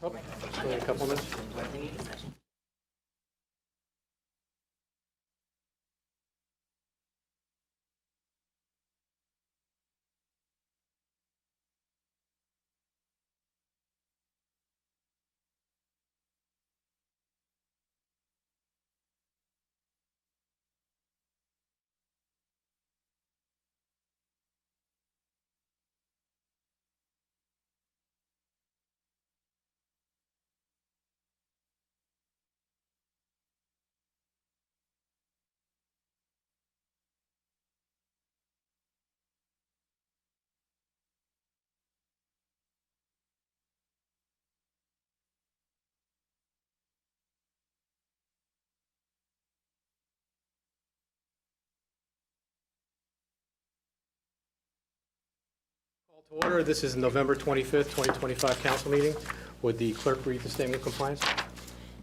Oh, just wait a couple minutes. Call to order. This is November 25th, 2025 council meeting. Would the clerk read the statement of compliance?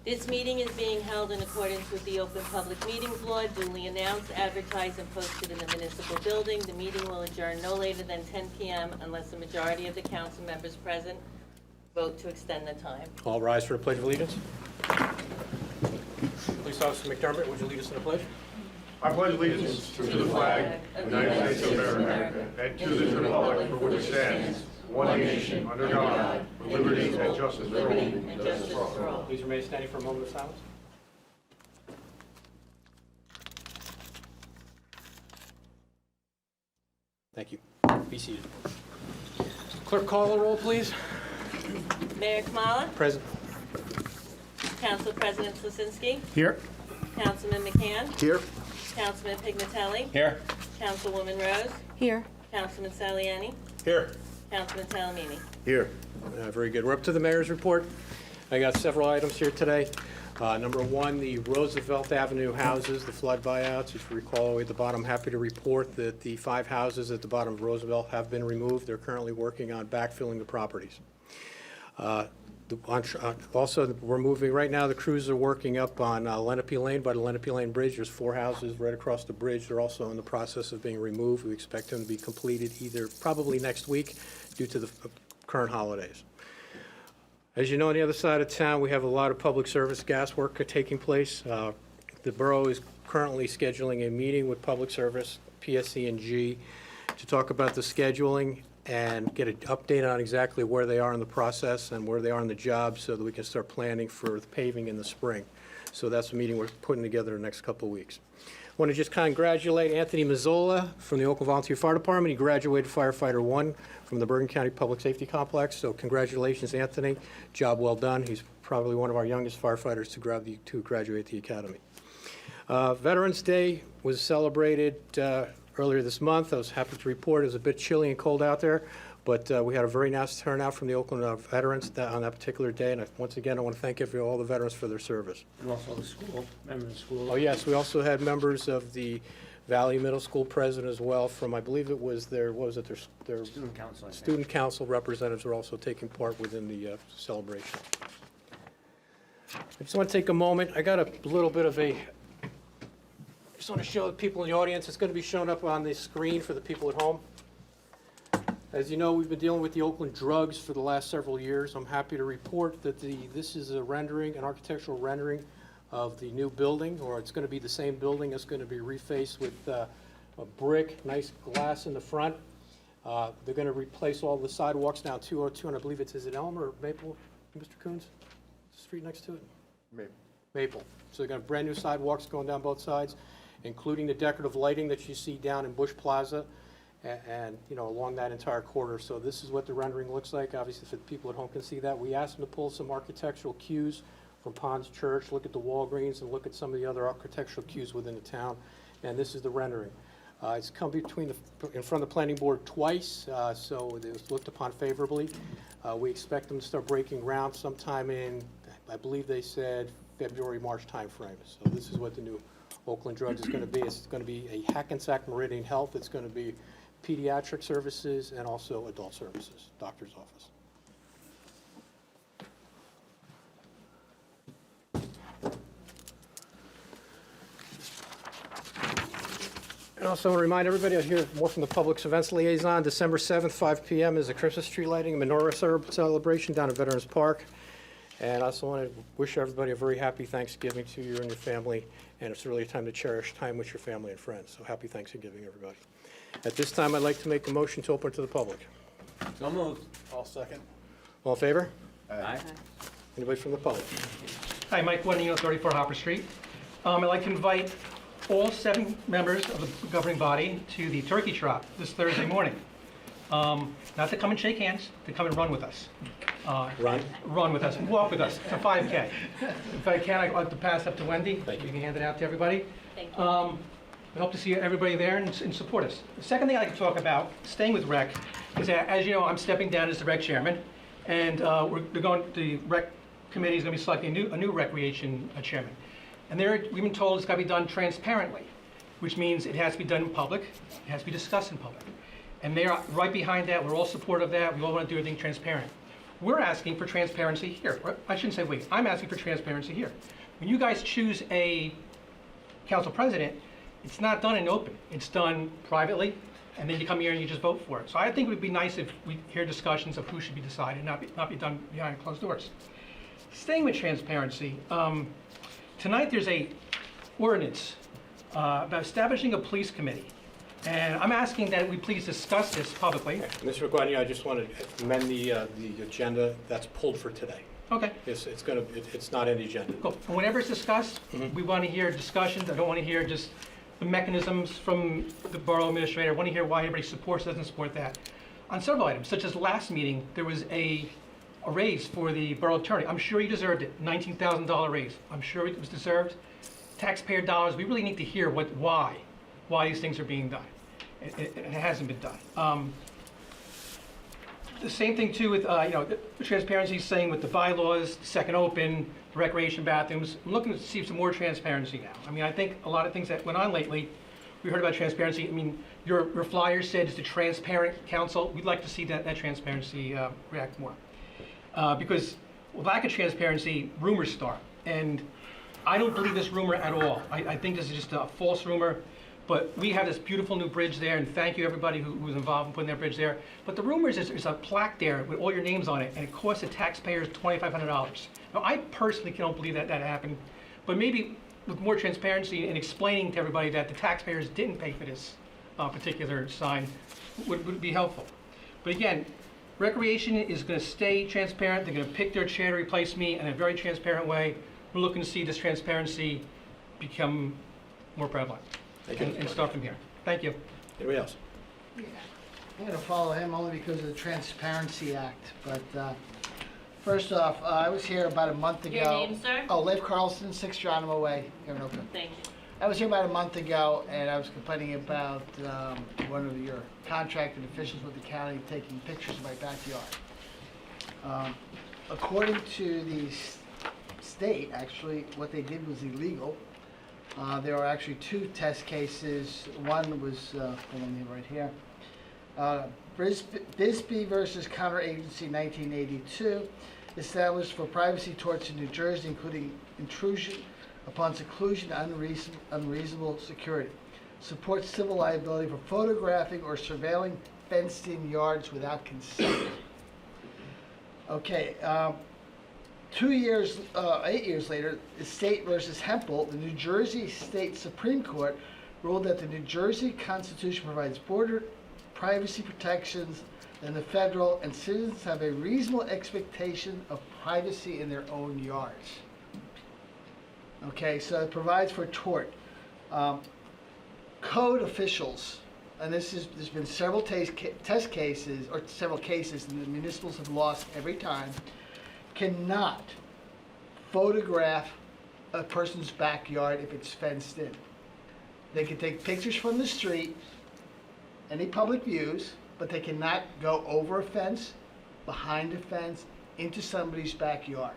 This meeting is being held in accordance with the Open Public Meetings Law, duly announced, advertised, and posted in the municipal building. The meeting will adjourn no later than 10 p.m. unless the majority of the council members present vote to extend the time. All rise for the Pledge of Allegiance. Police Officer McDermott, would you lead us in the pledge? I pledge allegiance to the flag of the United States of America and to the republic for which it stands, one nation, under God, with liberty and justice for all. Please remain standing for a moment of silence. Thank you. Be seated. Clerk, call the roll, please. Mayor Kamala, Present. Council President Slasinski, Here. Councilman McCann, Here. Councilman Pignatelli, Here. Councilwoman Rose, Here. Councilman Saliani, Here. Councilman Salamini. Here. Very good. We're up to the mayor's report. I got several items here today. Number one, the Roosevelt Avenue houses, the flood buyouts. If you recall, at the bottom, happy to report that the 5 houses at the bottom of Roosevelt have been removed. They're currently working on backfilling the properties. Also, we're moving, right now, the crews are working up on Lenape Lane, by the Lenape Lane Bridge. There's 4 houses right across the bridge. They're also in the process of being removed. We expect them to be completed either probably next week due to the current holidays. As you know, on the other side of town, we have a lot of public service gas work taking place. The borough is currently scheduling a meeting with Public Service, PSC&G, to talk about the scheduling and get an update on exactly where they are in the process and where they are in the job so that we can start planning for the paving in the spring. So that's a meeting we're putting together in the next couple of weeks. I want to just congratulate Anthony Mazzola from the Oakland Volunteer Fire Department. He graduated Firefighter 1 from the Bergen County Public Safety Complex. So congratulations, Anthony. Job well done. He's probably one of our youngest firefighters to graduate the academy. Veterans Day was celebrated earlier this month. I was happy to report it was a bit chilly and cold out there, but we had a very nice turnout from the Oakland veterans on that particular day. And once again, I want to thank all the veterans for their service. And also the school, members of the school. Oh, yes, we also had members of the Valley Middle School president as well from, I believe it was their, what was it, their Student council, I think. student council representatives were also taking part within the celebration. I just want to take a moment. I got a little bit of a, just want to show the people in the audience. It's going to be shown up on the screen for the people at home. As you know, we've been dealing with the Oakland drugs for the last several years. I'm happy to report that this is a rendering, an architectural rendering of the new building, or it's going to be the same building. It's going to be refaced with a brick, nice glass in the front. They're going to replace all the sidewalks down 202, and I believe is it Elm or Maple, Mr. Coons? The street next to it? Maple. So they're going to have brand new sidewalks going down both sides, including the decorative lighting that you see down in Bush Plaza and you know, along that entire corridor. So this is what the rendering looks like. Obviously, if the people at home can see that. We asked them to pull some architectural cues from Ponds Church, look at the Walgreens, and look at some of the other architectural cues within the town. And this is the rendering. It's come in front of the planning board twice, so it was looked upon favorably. We expect them to start breaking ground sometime in, I believe they said, February, March timeframe. So this is what the new Oakland Drugs is going to be. It's going to be a Hackensack Meridian Health. It's going to be pediatric services and also adult services, doctor's office. And also want to remind everybody, I hear more from the Public Events Liaison. December 7th, 5 p.m. is a Christmas tree lighting and menorah celebration down at Veterans Park. And I also want to wish everybody a very happy Thanksgiving to you and your family, and it's really a time to cherish time with your family and friends. So happy Thanksgiving, everybody. At this time, I'd like to make a motion to open to the public. So moved. I'll second. All in favor? Aye. Anybody from the public? Hi, Mike Guadagnino, 34 Hopper Street. I'd like to invite all 7 members of the governing body to the turkey trot this Thursday morning. Not to come and shake hands, to come and run with us. Ron? Run with us, walk with us. It's a 5K. If I can, I'd like to pass up to Wendy. Thank you. You can hand it out to everybody. Thank you. We hope to see everybody there and support us. The second thing I'd like to talk about, staying with rec, is that, as you know, I'm stepping down as the rec chairman, and the rec committee is going to be selecting a new recreation chairman. And we've been told it's got to be done transparently, which means it has to be done in public, it has to be discussed in public. And they're right behind that. We're all supportive of that. We all want to do everything transparent. We're asking for transparency here. I shouldn't say we. I'm asking for transparency here. When you guys choose a council president, it's not done in open. It's done privately, and then you come here and you just vote for it. So I think it would be nice if we hear discussions of who should be decided, not be done behind closed doors. Staying with transparency, tonight there's a ordinance about establishing a police committee. And I'm asking that we please discuss this publicly. Mr. Guadagnino, I just want to amend the agenda. That's pulled for today. Okay, It's not in the agenda. cool. And whenever it's discussed, we want to hear discussions. I don't want to hear just the mechanisms from the borough administrator. I want to hear why everybody supports, doesn't support that. On several items, such as last meeting, there was a raise for the borough attorney. I'm sure he deserved it, $19,000 raise. I'm sure it was deserved. Taxpayer dollars, we really need to hear why these things are being done. It hasn't been done. The same thing too with, the transparency, saying with the bylaws, second open, the recreation bathrooms. I'm looking to see some more transparency now. I mean, I think a lot of things that went on lately, we heard about transparency. I mean, your flyer said it's a transparent council. We'd like to see that transparency react more. Because with lack of transparency, rumors start. And I don't believe this rumor at all. I think this is just a false rumor. But we have this beautiful new bridge there, and thank you everybody who was involved in putting that bridge there. But the rumor is there's a plaque there with all your names on it, and it costs the taxpayers $2,500. Now, I personally don't believe that happened, but maybe with more transparency and explaining to everybody that the taxpayers didn't pay for this particular sign would be helpful. But again, recreation is going to stay transparent. They're going to pick their chair to replace me in a very transparent way. We're looking to see this transparency become more prevalent. Thank you. And start from here. Thank you. Anybody else? I'm going to follow him only because of the Transparency Act. But first off, I was here about a month ago. Your name, sir? Oh, Leif Carlson, 6 Geronimo Way, here in Oakland. Thank you. I was here about a month ago, and I was complaining about one of your contracted officials with the county taking pictures of my backyard. According to the state, actually, what they did was illegal. There are actually 2 test cases. One was, hold on right here, Bisbee versus Counter Agency 1982, established for privacy torts in New Jersey, including intrusion upon seclusion and unreasonable security. Supports civil liability for photographing or surveilling fenced-in yards without consent. Okay. 8 years later, the State versus Hempel, the New Jersey State Supreme Court ruled that the New Jersey Constitution provides broader privacy protections than the federal, and citizens have a reasonable expectation of privacy in their own yards. Okay, so it provides for tort. Code officials, and there's been several test cases, or several cases, and the municipals have lost every time, cannot photograph a person's backyard if it's fenced in. They can take pictures from the street, any public views, but they cannot go over a fence, behind a fence, into somebody's backyard.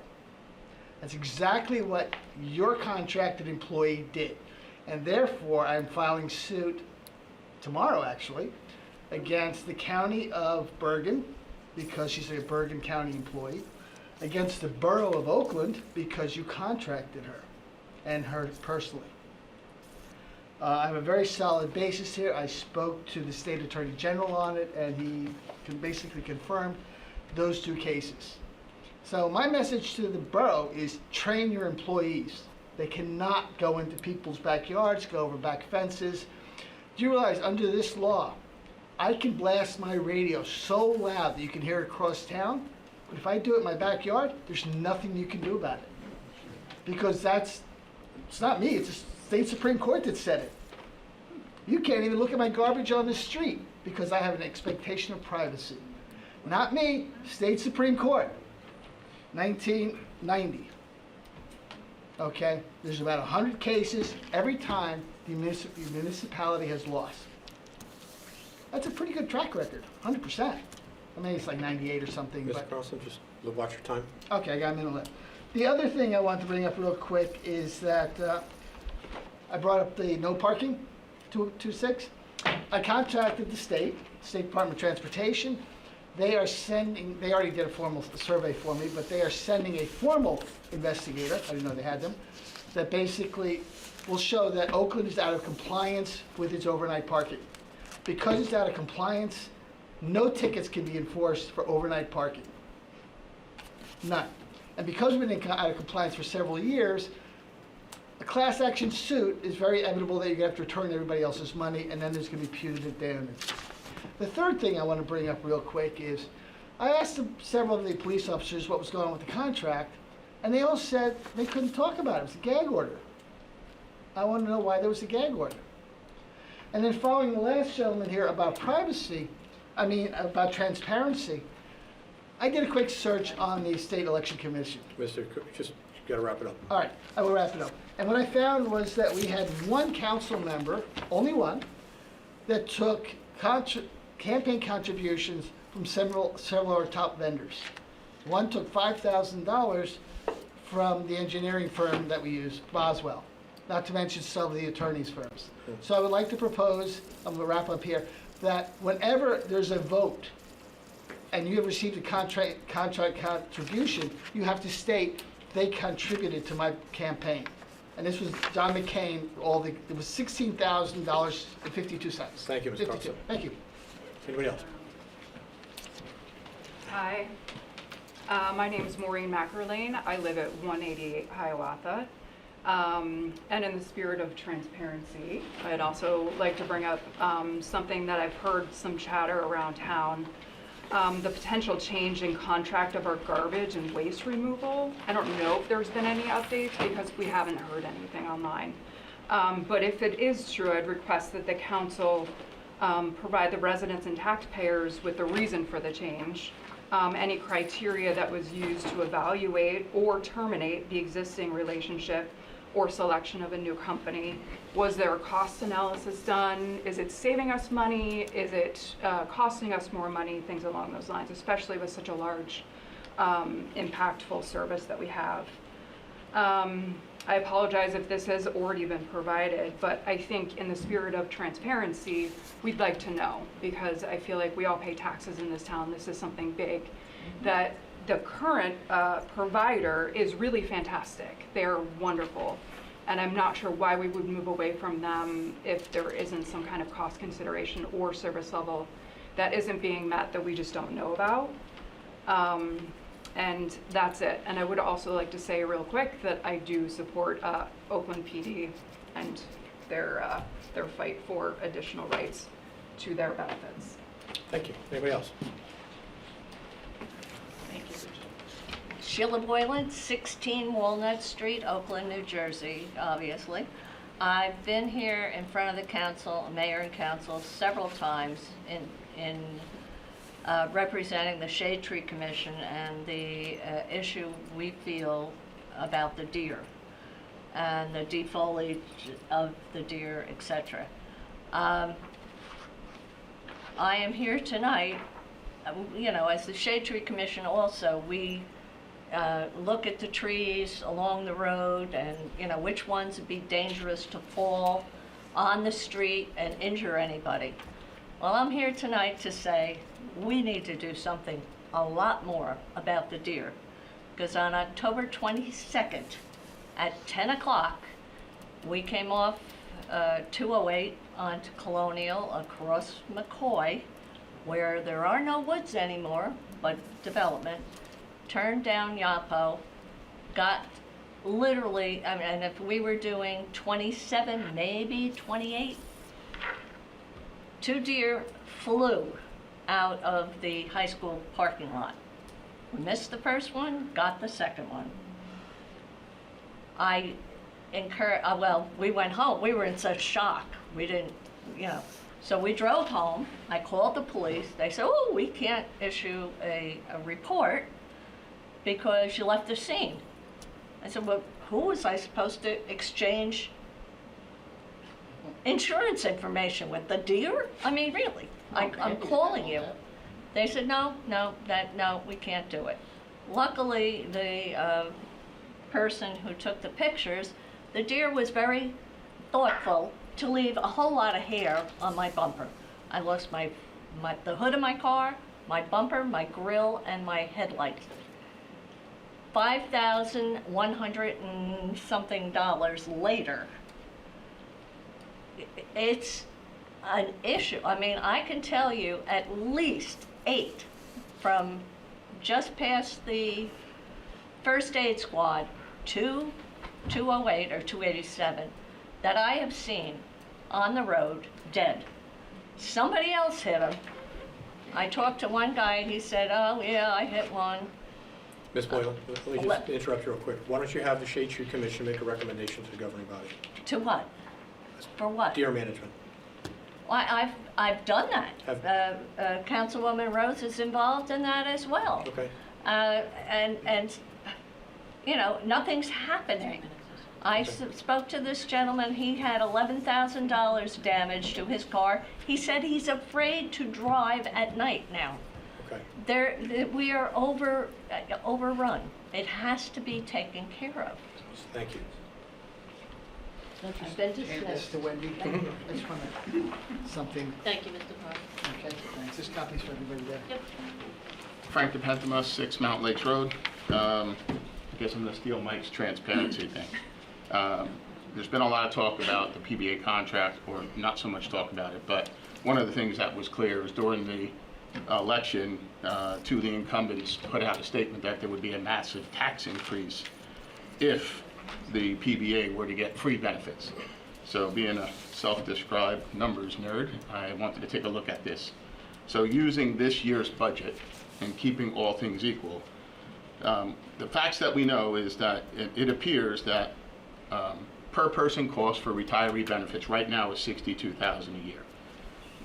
That's exactly what your contracted employee did. And therefore, I'm filing suit tomorrow, actually, against the county of Bergen, because she's a Bergen County employee, against the Borough of Oakland, because you contracted her, and her personally. I have a very solid basis here. I spoke to the State Attorney General on it, and he basically confirmed those 2 cases. So my message to the borough is train your employees. They cannot go into people's backyards, go over back fences. Do you realize under this law, I can blast my radio so loud that you can hear it across town, but if I do it in my backyard, there's nothing you can do about it. Because it's not me, it's the state Supreme Court that said it. You can't even look at my garbage on the street because I have an expectation of privacy. Not me, state Supreme Court, 1990. Okay, there's about 100 cases every time the municipality has lost. That's a pretty good track record, 100%. I mean, it's like 98 or something, Mr. but, Carlson, just watch your time. okay, I got a minute left. The other thing I want to bring up real quick is that I brought up the no parking, 226. I contacted the State Department of Transportation. They already did a formal survey for me, but they are sending a formal investigator, I didn't know they had them, that basically will show that Oakland is out of compliance with its overnight parking. Because it's out of compliance, no tickets can be enforced for overnight parking. None. And because we've been out of compliance for several years, a class action suit is very inevitable that you're going to have to return everybody else's money, and then there's going to be punitive damage. The third thing I want to bring up real quick is, I asked several of the police officers what was going on with the contract, and they all said they couldn't talk about it. It was a gag order. I want to know why there was a gag order. And then following the last gentleman here about about transparency, I did a quick search on the State Election Commission. Mr., just got to wrap it up. All right, I will wrap it up. And what I found was that we had one council member, only one, that took campaign contributions from several of our top vendors. One took $5,000 from the engineering firm that we use, Boswell, not to mention some of the attorneys' firms. So I would like to propose, I'm going to wrap up here, that whenever there's a vote and you have received a contract contribution, you have to state they contributed to my campaign. And this was John McCain, it was $16,000.52. Thank you, Mr. Carlson. Thank you. Anybody else? Hi, my name is Maureen Mackerlane. I live at 188 Hiawatha. And in the spirit of transparency, I'd also like to bring up something that I've heard some chatter around town, the potential change in contract of our garbage and waste removal. I don't know if there's been any updates because we haven't heard anything online. But if it is true, I'd request that the council provide the residents and taxpayers with the reason for the change, any criteria that was used to evaluate or terminate the existing relationship or selection of a new company. Was there a cost analysis done? Is it saving us money? Is it costing us more money? Things along those lines, especially with such a large, impactful service that we have. I apologize if this has already been provided, but I think in the spirit of transparency, we'd like to know, because I feel like we all pay taxes in this town. This is something big, that the current provider is really fantastic. They're wonderful. And I'm not sure why we would move away from them if there isn't some kind of cost consideration or service level that isn't being met that we just don't know about. And that's it. And I would also like to say real quick that I do support Oakland PD and their fight for additional rights to their benefits. Thank you. Anybody else? Thank you. Sheila Boylan, 16 Walnut Street, Oakland, New Jersey, obviously. I've been here in front of the council, mayor and council, several times in representing the Shade Tree Commission and the issue we feel about the deer and the defoliage of the deer, etc. I am here tonight, as the Shade Tree Commission also, we look at the trees along the road and, which ones would be dangerous to fall on the street and injure anybody. Well, I'm here tonight to say we need to do something a lot more about the deer. Because on October 22nd at 10 o'clock, we came off 208 onto Colonial across McCoy, where there are no woods anymore, but development. turned down Yapo, got literally, I mean, and if we were doing 27, maybe 28, 2 deer flew out of the high school parking lot. We missed the first one, got the second one. Well, we went home. We were in such shock. We didn't, So we drove home. I called the police. They said, oh, we can't issue a report because you left the scene. I said, well, who was I supposed to exchange insurance information with? The deer? I mean, really? I'm calling you. They said, no, we can't do it. Luckily, the person who took the pictures, the deer was very thoughtful to leave a whole lot of hair on my bumper. I lost the hood of my car, my bumper, my grill, and my headlights. $5,100 and something later. It's an issue. I mean, I can tell you at least 8 from just past the first aid squad to 208 or 287 that I have seen on the road dead. Somebody else hit him. I talked to one guy, he said, oh yeah, I hit one. Ms. Boylan, let me just interrupt you real quick. Why don't you have the Shade Tree Commission make a recommendation to the governing body? To what? For what? Deer management. Well, I've done that. Councilwoman Rose is involved in that as well. Okay. And nothing's happening. I spoke to this gentleman, he had $11,000 damage to his car. He said he's afraid to drive at night now. Okay. We are overrun. It has to be taken care of. Thank you. I've been Hand this dismissed. to Wendy. I just want something. Thank you, Mr. Park. Okay, thanks. This copy's for everybody there. Yep. Frank DePenthemus, 6 Mountain Lakes Road. I guess I'm going to steal Mike's transparency thing. There's been a lot of talk about the PBA contract, or not so much talk about it, but one of the things that was clear was during the election, 2 of the incumbents put out a statement that there would be a massive tax increase if the PBA were to get free benefits. So being a self-described numbers nerd, I wanted to take a look at this. So using this year's budget and keeping all things equal, the facts that we know is that it appears that per person cost for retiree benefits right now is $62,000 a year.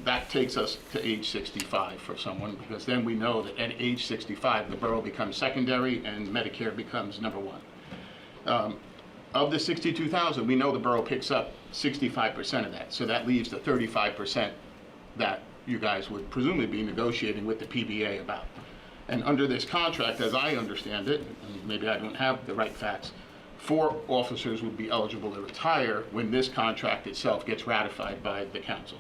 That takes us to age 65 for someone, because then we know that at age 65 the borough becomes secondary and Medicare becomes number 1. Of the 62,000, we know the borough picks up 65% of that, so that leaves the 35% that you guys would presumably be negotiating with the PBA about. And under this contract, as I understand it, and maybe I don't have the right facts, 4 officers would be eligible to retire when this contract itself gets ratified by the council.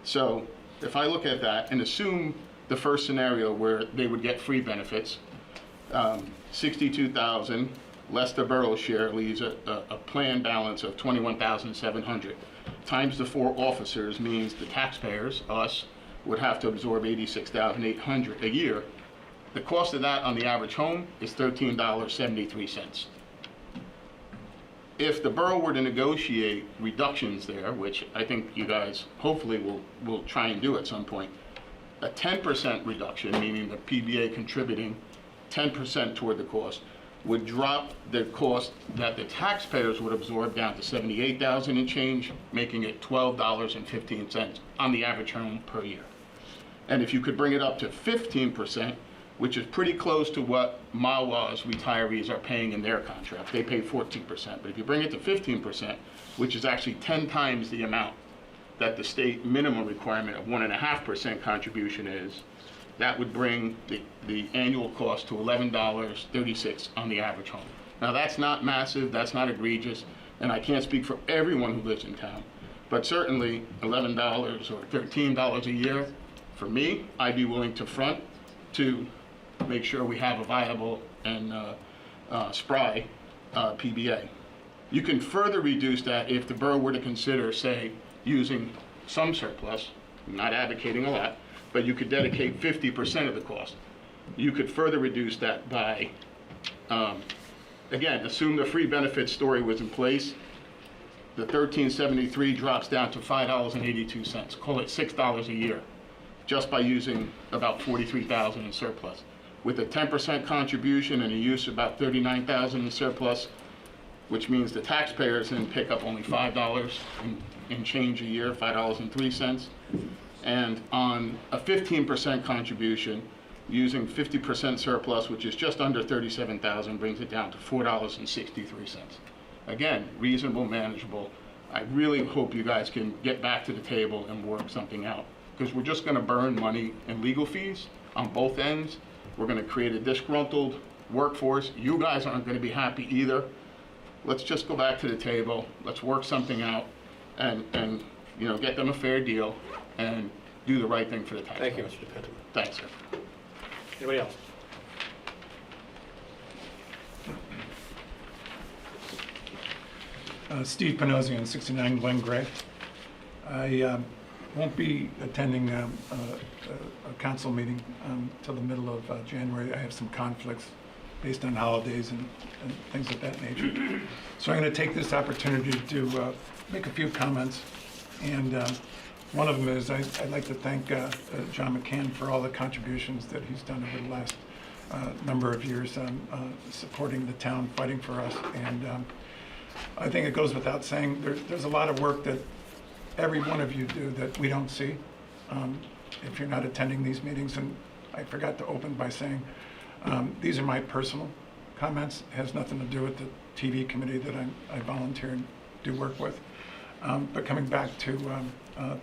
So if I look at that and assume the first scenario where they would get free benefits, 62,000 less the borough share leaves a planned balance of 21,700. Times the 4 officers means the taxpayers, us, would have to absorb 86,800 a year. The cost of that on the average home is $13.73. If the borough were to negotiate reductions there, which I think you guys hopefully will try and do at some point, a 10% reduction, meaning the PBA contributing 10% toward the cost, would drop the cost that the taxpayers would absorb down to $78,000 and change, making it $12.15 on the average home per year. And if you could bring it up to 15%, which is pretty close to what Mawa's retirees are paying in their contract. They pay 14%. But if you bring it to 15%, which is actually 10 times the amount that the state minimum requirement of 1.5% contribution is, that would bring the annual cost to $11.36 on the average home. Now that's not massive, that's not egregious, and I can't speak for everyone who lives in town, but certainly $11 or $13 a year, for me, I'd be willing to front to make sure we have a viable and spry PBA. You can further reduce that if the borough were to consider, say, using some surplus, I'm not advocating a lot, but you could dedicate 50% of the cost. You could further reduce that by, again, assume the free benefits story was in place. The $13.73 drops down to $5.82. Call it $6 a year, just by using about $43,000 in surplus. With a 10% contribution and a use of about $39,000 in surplus, which means the taxpayers then pick up only $5 in change a year, $5.03. And on a 15% contribution, using 50% surplus, which is just under $37,000, brings it down to $4.63. Again, reasonable, manageable. I really hope you guys can get back to the table and work something out, because we're just going to burn money in legal fees on both ends. We're going to create a disgruntled workforce. You guys aren't going to be happy either. Let's just go back to the table. Let's work something out and you know, get them a fair deal and do the right thing for the taxpayers. Thank you, Mr. Pentman. Thanks, sir. Anybody else? Steve Panosian, 69 Glen Gray. I won't be attending a council meeting till the middle of January. I have some conflicts based on holidays and things of that nature. So I'm going to take this opportunity to make a few comments. And one of them is I'd like to thank John McCann for all the contributions that he's done over the last number of years supporting the town, fighting for us. And I think it goes without saying, there's a lot of work that every one of you do that we don't see if you're not attending these meetings. And I forgot to open by saying, these are my personal comments. It has nothing to do with the TV committee that I volunteer and do work with. But coming back to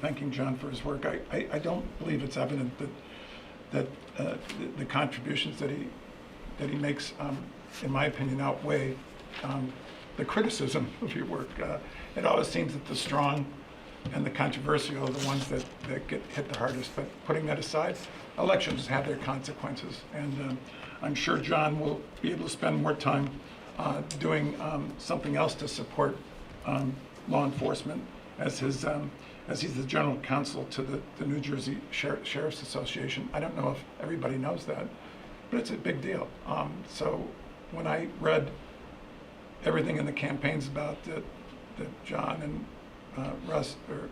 thanking John for his work, I don't believe it's evident that the contributions that he makes, in my opinion, outweigh the criticism of your work. It always seems that the strong and the controversial are the ones that get hit the hardest. But putting that aside, elections have their consequences. And I'm sure John will be able to spend more time doing something else to support law enforcement as he's the general counsel to the New Jersey Sheriff's Association. I don't know if everybody knows that, but it's a big deal. So when I read everything in the campaigns about that John and Russ or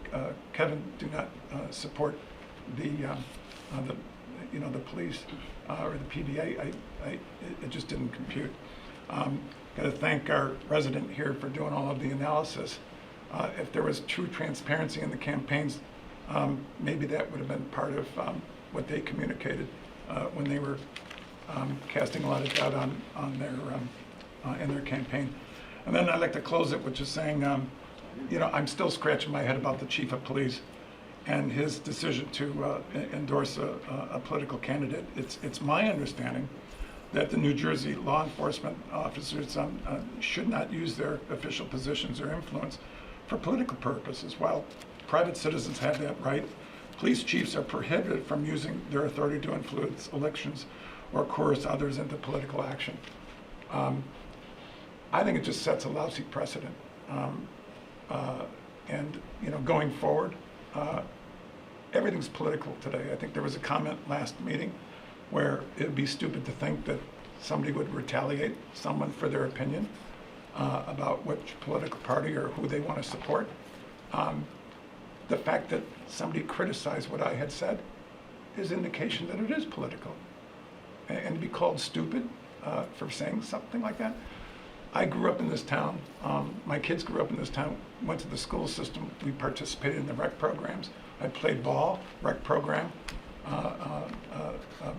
Kevin do not support the police or the PBA, it just didn't compute. Got to thank our resident here for doing all of the analysis. If there was true transparency in the campaigns, maybe that would have been part of what they communicated when they were casting a lot of doubt on their in their campaign. And then I'd like to close it with just saying, I'm still scratching my head about the chief of police and his decision to endorse a political candidate. It's my understanding that the New Jersey law enforcement officers should not use their official positions or influence for political purposes. While private citizens have that right, police chiefs are prohibited from using their authority to influence elections or coerce others into political action. I think it just sets a lousy precedent. And going forward, everything's political today. I think there was a comment last meeting where it'd be stupid to think that somebody would retaliate someone for their opinion about which political party or who they want to support. The fact that somebody criticized what I had said is indication that it is political. And to be called stupid for saying something like that. I grew up in this town. My kids grew up in this town, went to the school system. We participated in the rec programs. I played ball, rec program,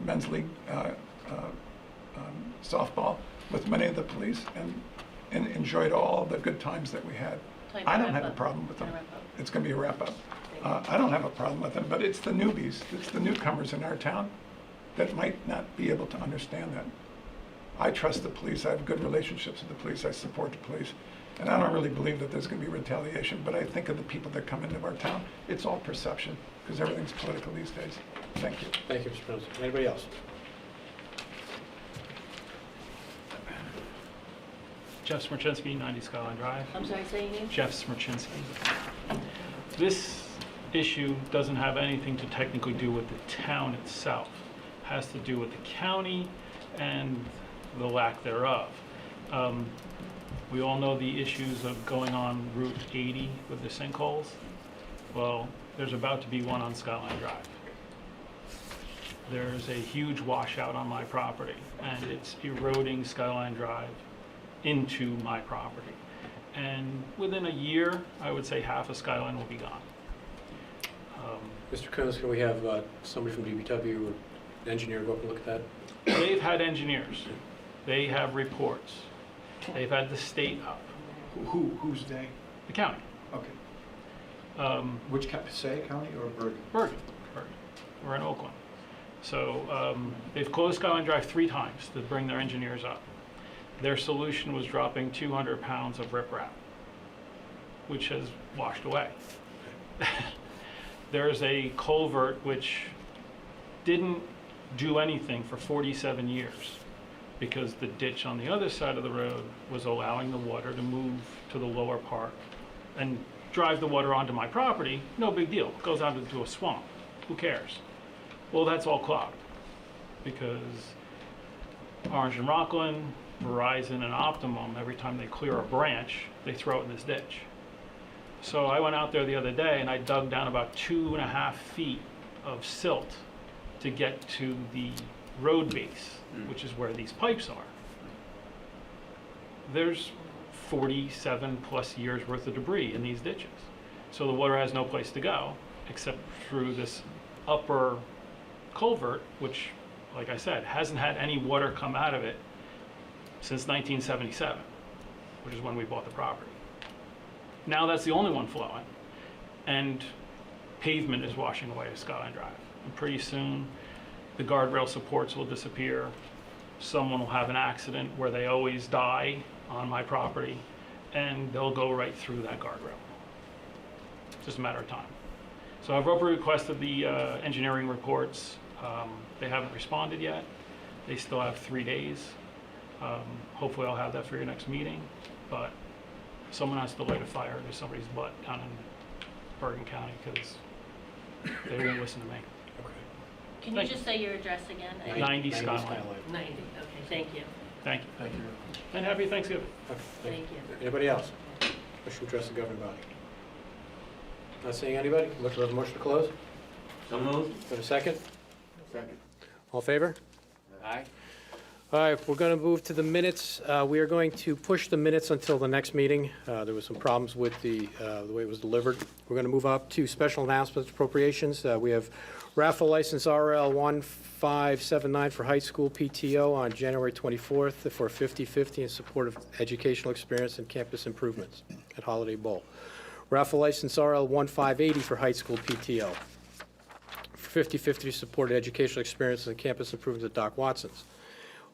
men's league, softball with many of the police and enjoyed all the good times that we had. I don't have a problem with them. It's going to be a wrap up. I don't have a problem with them, but it's the newbies, it's the newcomers in our town that might not be able to understand that. I trust the police. I have good relationships with the police. I support the police. And I don't really believe that there's going to be retaliation, but I think of the people that come into our town, it's all perception, because everything's political these days. Thank you. Thank you, Mr. President. Anybody else? Jeff Smirchinsky, 90 Skyline Drive. I'm sorry, say your name? Jeff Smirchinsky. This issue doesn't have anything to technically do with the town itself. has to do with the county and the lack thereof. We all know the issues of going on Route 80 with the sinkholes. Well, there's about to be one on Skyline Drive. There's a huge washout on my property, and it's eroding Skyline Drive into my property. And within a year, I would say half of Skyline will be gone. Mr. Coons, can we have somebody from DPW or an engineer go up and look at that? They've had engineers. They have reports. They've had the state up, Who's they? the county. Okay. Which, Passaic County or Bergen? Bergen. We're in Oakland. So they've closed Skyline Drive 3 times to bring their engineers up. Their solution was dropping 200 pounds of riprap, which has washed away. There's a culvert which didn't do anything for 47 years because the ditch on the other side of the road was allowing the water to move to the lower part and drive the water onto my property. No big deal. It goes out into a swamp. Who cares? Well, that's all clogged because Orange and Rockland, Verizon, and Optimum, every time they clear a branch, they throw it in this ditch. So I went out there the other day and I dug down about 2.5 feet of silt to get to the road base, which is where these pipes are. There's 47 plus years worth of debris in these ditches. So the water has no place to go except through this upper culvert, which, like I said, hasn't had any water come out of it since 1977, which is when we bought the property. Now that's the only one flowing, and pavement is washing away Skyline Drive. And pretty soon, the guardrail supports will disappear. Someone will have an accident where they always die on my property, and they'll go right through that guardrail. It's just a matter of time. So I've requested the engineering reports. They haven't responded yet. They still have 3 days. Hopefully I'll have that for your next meeting, but someone has to light a fire to somebody's butt down in Bergen County because they won't listen to me. Can you Thank just say your address again? 90 Skyline. 90, okay, thank you. Thank you. And happy Thanksgiving. Okay, Thank you. Anybody else? Wish to address the governing body? Not seeing anybody? Look for a motion to close. So moved. Have a second? Second. All in favor? Aye. All right, we're going to move to the minutes. We are going to push the minutes until the next meeting. There was some problems with the way it was delivered. We're going to move up to special announcements, appropriations. We have raffle license RL 1579 for high school PTO on January 24th for 50/50 in support of educational experience and campus improvements at Holiday Bowl. Raffle license RL 1580 for high school PTO for 50/50 to support educational experience and campus improvements at Doc Watson's.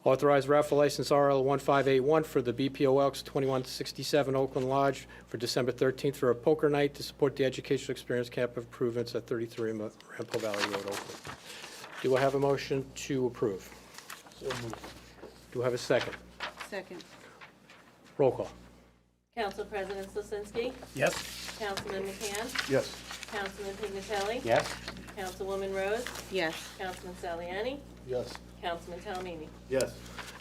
Authorized raffle license RL 1581 for the BPO Elks 2167 Oakland Lodge for December 13th for a poker night to support the educational experience camp improvements at 33 Rampo Valley Road, Oakland. Do I have a motion to approve? So moved. Do I have a second? Second. Roll call. Council President Slasinski? Yes. Councilman McCann? Yes. Councilman Pignatelli? Yes. Councilwoman Rose? Yes. Councilman Saliani? Yes. Councilman Talamini? Yes.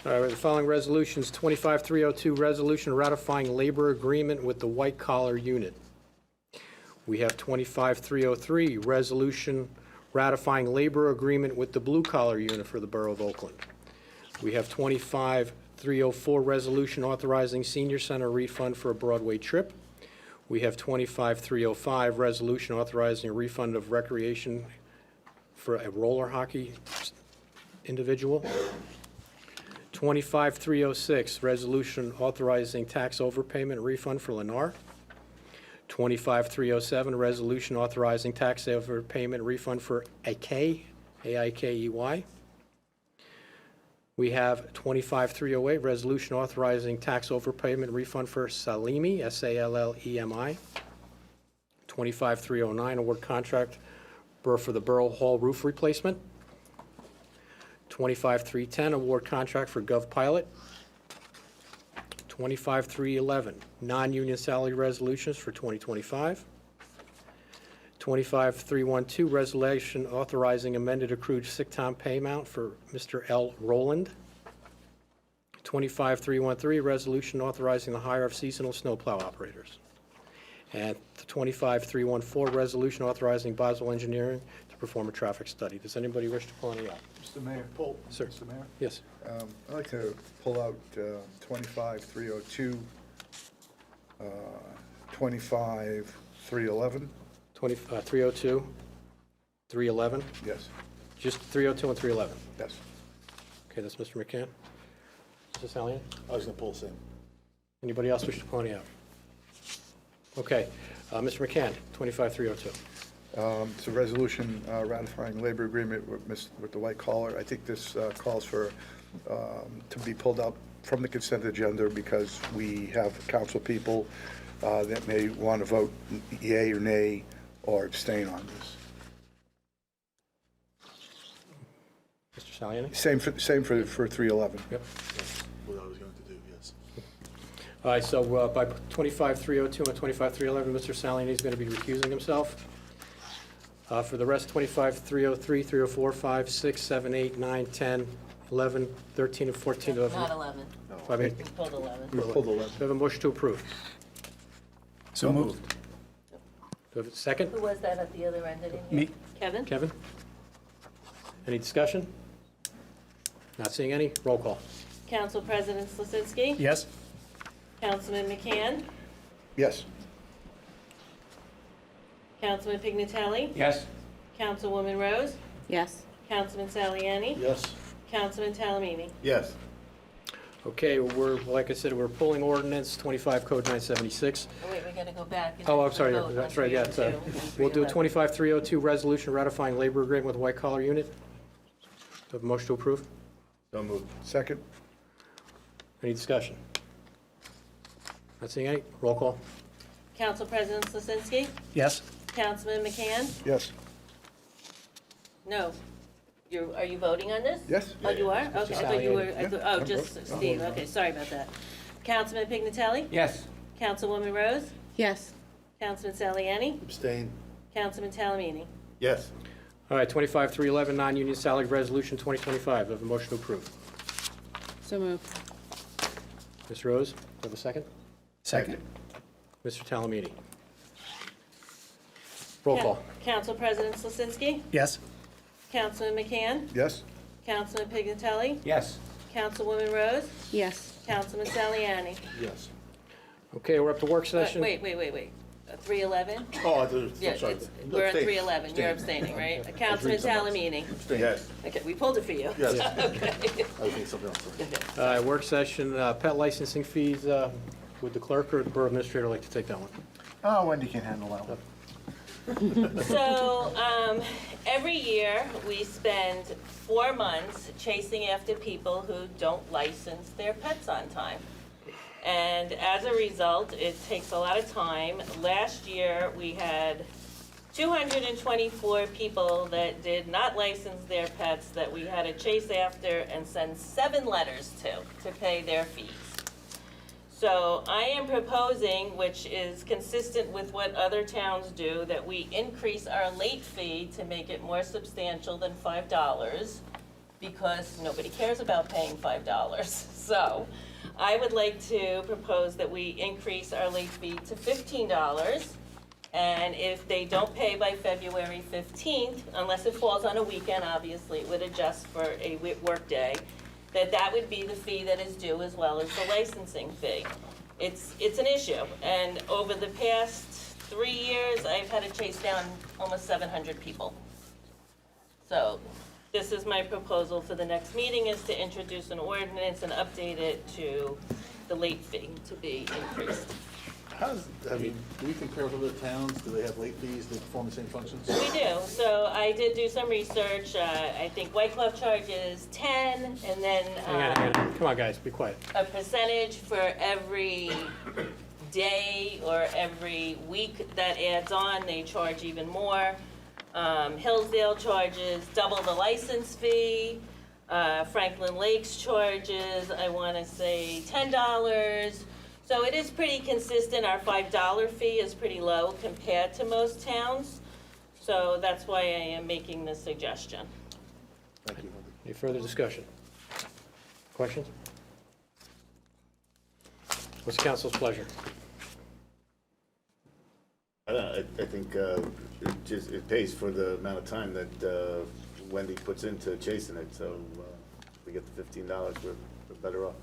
All right, the following resolutions, 25302, resolution ratifying labor agreement with the white collar unit. We have 25303, resolution ratifying labor agreement with the blue collar unit for the Borough of Oakland. We have 25304, resolution authorizing senior center refund for a Broadway trip. We have 25305, resolution authorizing a refund of recreation for a roller hockey individual. 25306, resolution authorizing tax overpayment refund for Lennar. 25307, resolution authorizing tax overpayment refund for AIKEY. We have 25308, resolution authorizing tax overpayment refund for Salemi, Sallemi. 25309, award contract for the Borough Hall roof replacement. 25310, award contract for Gov Pilot. 25311, non-union salary resolutions for 2025. 25312, resolution authorizing amended accrued sick time pay amount for Mr. L. Rowland. 25313, resolution authorizing the hire of seasonal snowplow operators. And the 25314, resolution authorizing Boswell Engineering to perform a traffic study. Does anybody wish to pull any out? Mr. Mayor. Sir. Mr. Mayor. Yes. I'd like to pull out 25302, 25311. 302, 311, Yes, just 302 and 311. yes. Okay, that's Mr. McCann. Mr. Salian? I was going to pull the same. Anybody else wish to pull any out? Okay, Mr. McCann, 25302. It's a resolution ratifying labor agreement with the white collar. I think this calls for, to be pulled out from the consent agenda because we have council people that may want to vote yea or nay or abstain on this. Mr. Saliani? Same for 311. Yep. What I was going to do, yes. All right, so by 25302 and 25311, Mr. Saliani is going to be recusing himself. For the rest, 25303, 304, 5, 6, 7, 8, 9, 10, 11, 13, and 14. Not 11. I mean, We pulled 11. We'll pull the 11. do I have a motion to approve? So moved. Do I have a second? Who was that at the other end? I didn't hear. Me. Kevin? Kevin? Any discussion? Not seeing any. Roll call. Council President Slasinski? Yes. Councilman McCann? Yes. Councilman Pignatelli? Yes. Councilwoman Rose? Yes. Councilman Saliani? Yes. Councilman Talamini? Yes. Okay, like I said, we're pulling ordinance 25 Code 976. Oh, wait, we gotta go back. and Oh, I'm sorry, vote on that's right, yeah. 302. We'll do 25302, resolution ratifying labor agreement with white collar unit. Do I have a motion to approve? So moved. Second? Any discussion? Not seeing any. Roll call. Council President Slasinski? Yes. Councilman McCann? Yes. No. Are you voting on this? Yes. Oh, you are? Okay, I thought you were, Yeah. oh, just Steve, okay, sorry about that. Councilman Pignatelli? Yes. Councilwoman Rose? Yes. Councilman Saliani? Abstain. Councilman Talamini? Yes. All right, 25311, non-union salary resolution 2025. Do I have a motion to approve? So moved. Ms. Rose, do I have a second? Second. Mr. Talamini? Roll call. Council President Slasinski? Yes. Councilman McCann? Yes. Councilman Pignatelli? Yes. Councilwoman Rose? Yes. Councilman Saliani? Yes. Okay, we're up to work session. Wait. 311? Oh, I thought, Yeah, we're at 311, you're abstaining, right? Councilman Talamini? Yes. Okay, we pulled it for you. Yes. Okay. I think something else. All right, work session, pet licensing fees, would the clerk or the borough administrator like to take that one? Oh, Wendy can handle that one. So, every year, we spend 4 months chasing after people who don't license their pets on time. And as a result, it takes a lot of time. Last year, we had 224 people that did not license their pets that we had to chase after and send 7 letters to pay their fees. So I am proposing, which is consistent with what other towns do, that we increase our late fee to make it more substantial than $5, because nobody cares about paying $5. So I would like to propose that we increase our late fee to $15. And if they don't pay by February 15th, unless it falls on a weekend, obviously, it would adjust for a workday, that would be the fee that is due as well as the licensing fee. It's an issue, and over the past 3 years, I've had to chase down almost 700 people. So this is my proposal for the next meeting, is to introduce an ordinance and update it to the late fee to be increased. Do we compare with other towns? Do they have late fees that perform the same functions? We do. So I did do some research. I think White Glove charges 10, and then Hang on. Come on, guys, be quiet. a percentage for every day or every week that adds on. They charge even more. Hillsdale charges double the license fee. Franklin Lakes charges, I want to say, $10. So it is pretty consistent. Our $5 fee is pretty low compared to most towns. So that's why I am making this suggestion. Thank you. Any further discussion? Questions? What's council's pleasure? I think it pays for the amount of time that Wendy puts into chasing it, so we get the $15, we're better off.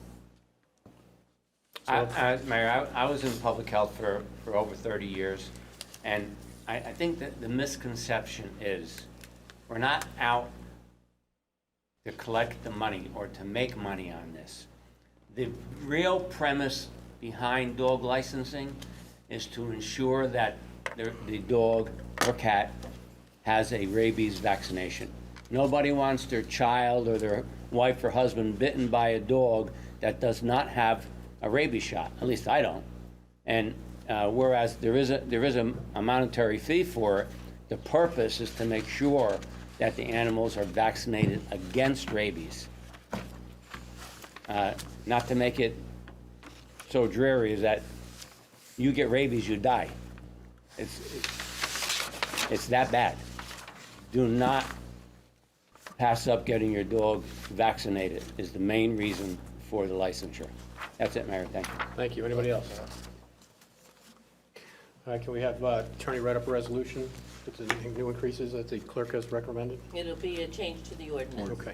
Mayor, I was in public health for over 30 years, and I think that the misconception is we're not out to collect the money or to make money on this. The real premise behind dog licensing is to ensure that the dog or cat has a rabies vaccination. Nobody wants their child or their wife or husband bitten by a dog that does not have a rabies shot. At least I don't. And whereas there is a monetary fee for it, the purpose is to make sure that the animals are vaccinated against rabies. Not to make it so dreary is that you get rabies, you die. It's that bad. Do not pass up getting your dog vaccinated is the main reason for the licensure. That's it, Mayor. Thank you. Thank you. Anybody else? All right, can we have attorney write up a resolution with the new increases that the clerk has recommended? It'll be a change to the ordinance. Okay.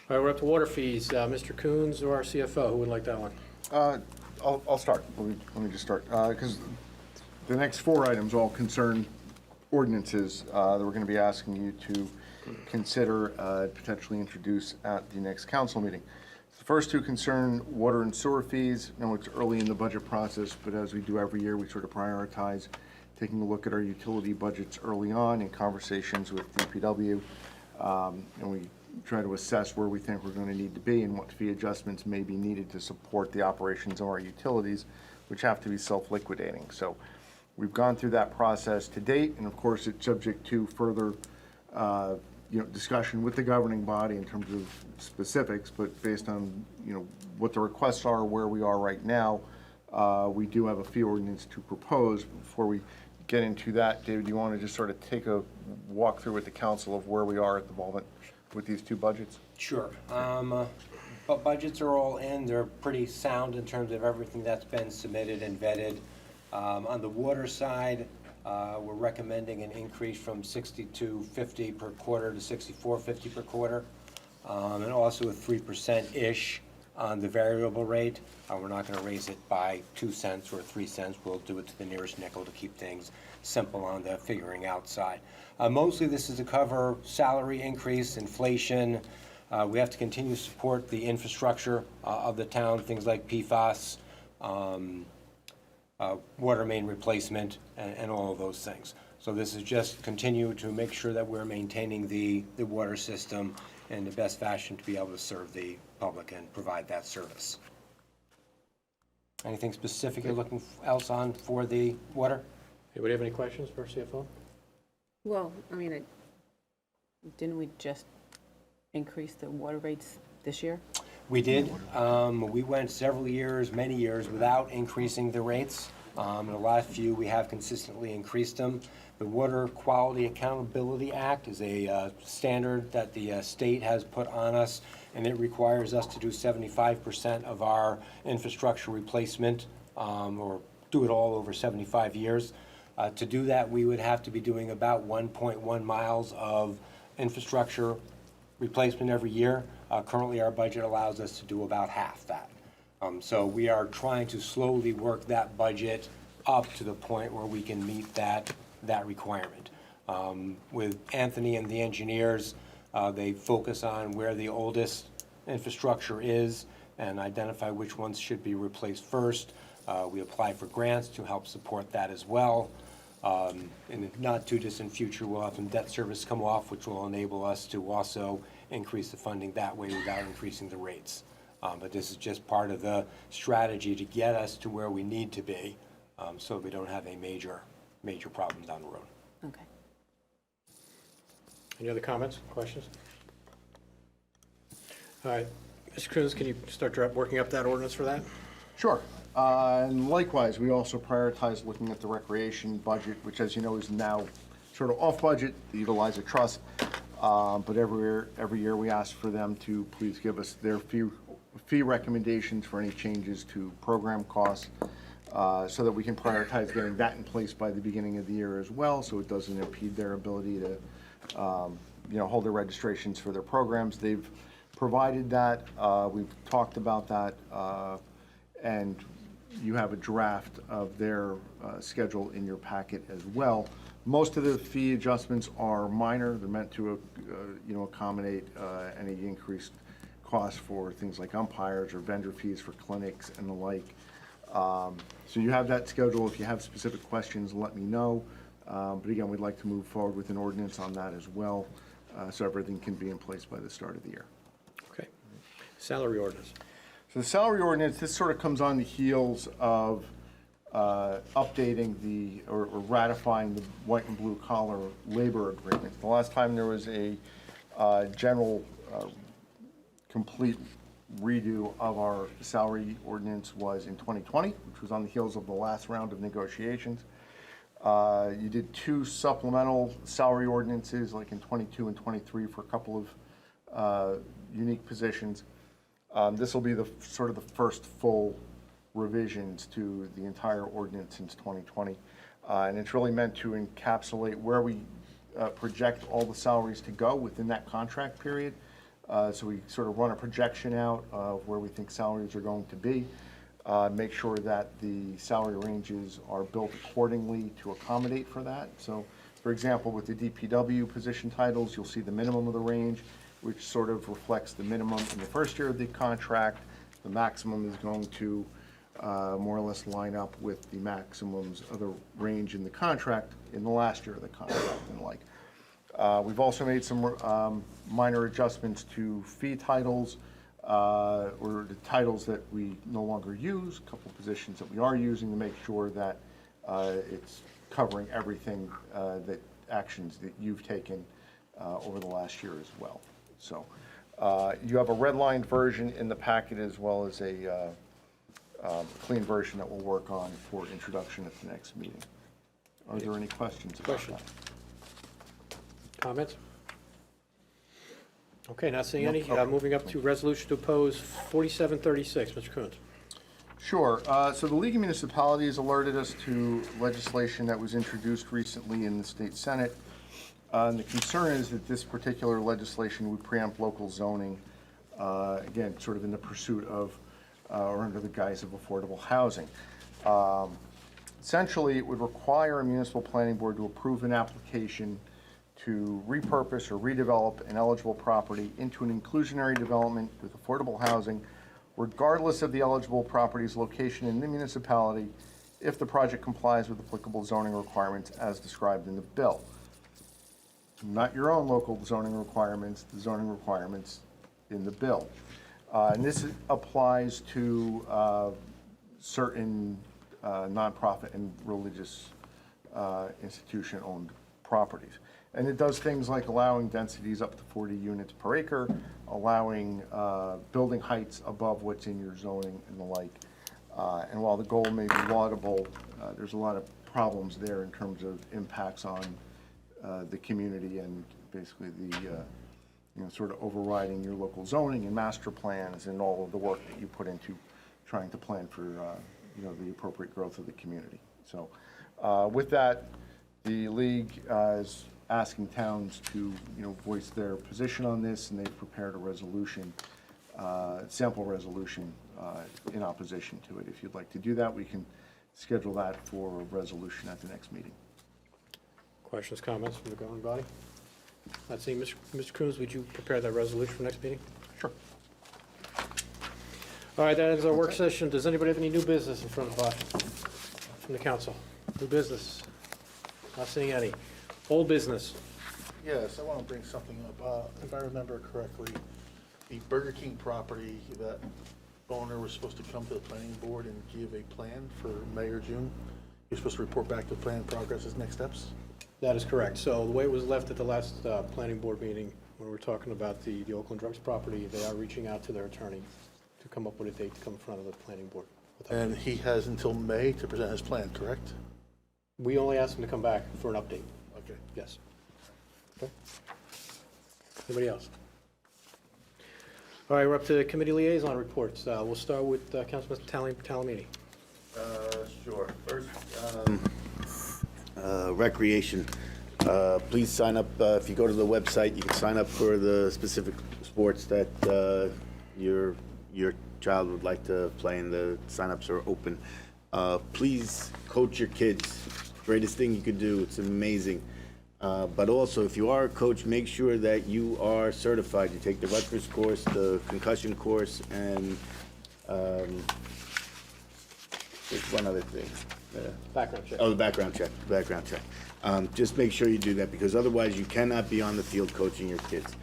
All right, we're up to water fees. Mr. Coons or our CFO, who would like that one? I'll start. Let me just start. Because the next 4 items all concern ordinances that we're going to be asking you to consider potentially introduce at the next council meeting. The first 2 concern water and sewer fees. I know it's early in the budget process, but as we do every year, we sort of prioritize taking a look at our utility budgets early on in conversations with DPW, and we try to assess where we think we're going to need to be and what fee adjustments may be needed to support the operations of our utilities, which have to be self-liquidating. So we've gone through that process to date, and of course it's subject to further discussion with the governing body in terms of specifics, but based on what the requests are, where we are right now, we do have a fee ordinance to propose. Before we get into that, David, do you want to just sort of take a walk through with the council of where we are at the moment with these 2 budgets? Sure. But budgets are all in. They're pretty sound in terms of everything that's been submitted and vetted. On the water side, we're recommending an increase from $62.50 per quarter to $64.50 per quarter, and also a 3%-ish on the variable rate. We're not going to raise it by 2 cents or 3 cents. We'll do it to the nearest nickel to keep things simple on the figuring out side. Mostly this is to cover salary increase, inflation. We have to continue to support the infrastructure of the town, things like PFAS, water main replacement, and all of those things. So this is just continue to make sure that we're maintaining the water system in the best fashion to be able to serve the public and provide that service. Anything specific you're looking else on for the water? Anybody have any questions for CFO? Well, I mean, didn't we just increase the water rates this year? We did. We went several years, many years, without increasing the rates. In the last few, we have consistently increased them. The Water Quality Accountability Act is a standard that the state has put on us, and it requires us to do 75% of our infrastructure replacement, or do it all over 75 years. To do that, we would have to be doing about 1.1 miles of infrastructure replacement every year. Currently, our budget allows us to do about half that. So we are trying to slowly work that budget up to the point where we can meet that requirement. With Anthony and the engineers, they focus on where the oldest infrastructure is and identify which ones should be replaced first. We apply for grants to help support that as well. In the not too distant future, we'll have some debt service come off, which will enable us to also increase the funding that way without increasing the rates. But this is just part of the strategy to get us to where we need to be, so we don't have a major problem down the road. Okay. Any other comments, questions? All right, Mr. Cruz, can you start working up that ordinance for that? Sure. And likewise, we also prioritize looking at the recreation budget, which, as you know, is now sort of off budget, they utilize a trust. But every year we ask for them to please give us their fee recommendations for any changes to program costs, so that we can prioritize getting that in place by the beginning of the year as well, so it doesn't impede their ability to, hold their registrations for their programs. They've provided that, we've talked about that, and you have a draft of their schedule in your packet as well. Most of the fee adjustments are minor. They're meant to, accommodate any increased costs for things like umpires or vendor fees for clinics and the like. So you have that schedule. If you have specific questions, let me know. But again, we'd like to move forward with an ordinance on that as well, so everything can be in place by the start of the year. Okay. Salary ordinance. So the salary ordinance, this sort of comes on the heels of updating or ratifying the white and blue collar labor agreement. The last time there was a general complete redo of our salary ordinance was in 2020, which was on the heels of the last round of negotiations. You did 2 supplemental salary ordinances, like in 22 and 23, for a couple of unique positions. This will be the sort of the first full revisions to the entire ordinance since 2020. And it's really meant to encapsulate where we project all the salaries to go within that contract period. So we sort of run a projection out of where we think salaries are going to be, make sure that the salary ranges are built accordingly to accommodate for that. So, for example, with the DPW position titles, you'll see the minimum of the range, which sort of reflects the minimum in the first year of the contract. The maximum is going to more or less line up with the maximums of the range in the contract in the last year of the contract and the like. We've also made some minor adjustments to fee titles, or the titles that we no longer use, a couple positions that we are using to make sure that it's covering everything, that actions that you've taken over the last year as well. So you have a redlined version in the packet as well as a clean version that we'll work on for introduction at the next meeting. Are there any questions about that? Comments? Okay, not seeing any. Moving up to resolution to oppose 4736. Mr. Coons. Sure. So the League of Municipalities alerted us to legislation that was introduced recently in the state Senate. And the concern is that this particular legislation would preempt local zoning, again, sort of in the pursuit of, or under the guise of affordable housing. Essentially, it would require a municipal planning board to approve an application to repurpose or redevelop an eligible property into an inclusionary development with affordable housing, regardless of the eligible property's location in the municipality, if the project complies with applicable zoning requirements as described in the bill. Not your own local zoning requirements, the zoning requirements in the bill. And this applies to certain nonprofit and religious institution-owned properties. And it does things like allowing densities up to 40 units per acre, allowing building heights above what's in your zoning and the like. And while the goal may be laudable, there's a lot of problems there in terms of impacts on the community and basically the sort of overriding your local zoning and master plans and all of the work that you put into trying to plan for the appropriate growth of the community. So with that, the League is asking towns to voice their position on this, and they've prepared a resolution, sample resolution in opposition to it. If you'd like to do that, we can schedule that for a resolution at the next meeting. Questions, comments from the governing body? Not seeing. Mr. Coons, would you prepare that resolution for next meeting? Sure. All right, that ends our work session. Does anybody have any new business in front of us from the council? New business? Not seeing any. Old business? Yes, I want to bring something up. If I remember correctly, the Burger King property, that owner was supposed to come to the planning board and give a plan for May or June. You're supposed to report back to plan progress as next steps? That is correct. So the way it was left at the last planning board meeting, when we were talking about the Oakland Drugs property, they are reaching out to their attorney to come up with a date to come in front of the planning board. And he has until May to present his plan, correct? We only asked him to come back for an update. Okay. Yes. Okay. Anybody else? All right, we're up to committee liaison reports. We'll start with Councilman Talamini. Sure. First, recreation. Please sign up, if you go to the website, you can sign up for the specific sports that your child would like to play in. The signups are open. Please coach your kids. Greatest thing you could do. It's amazing. But also, if you are a coach, make sure that you are certified. You take the Rutgers course, the concussion course, and there's one other thing. Background check. Oh, the background check. Just make sure you do that, because otherwise you cannot be on the field coaching your kids.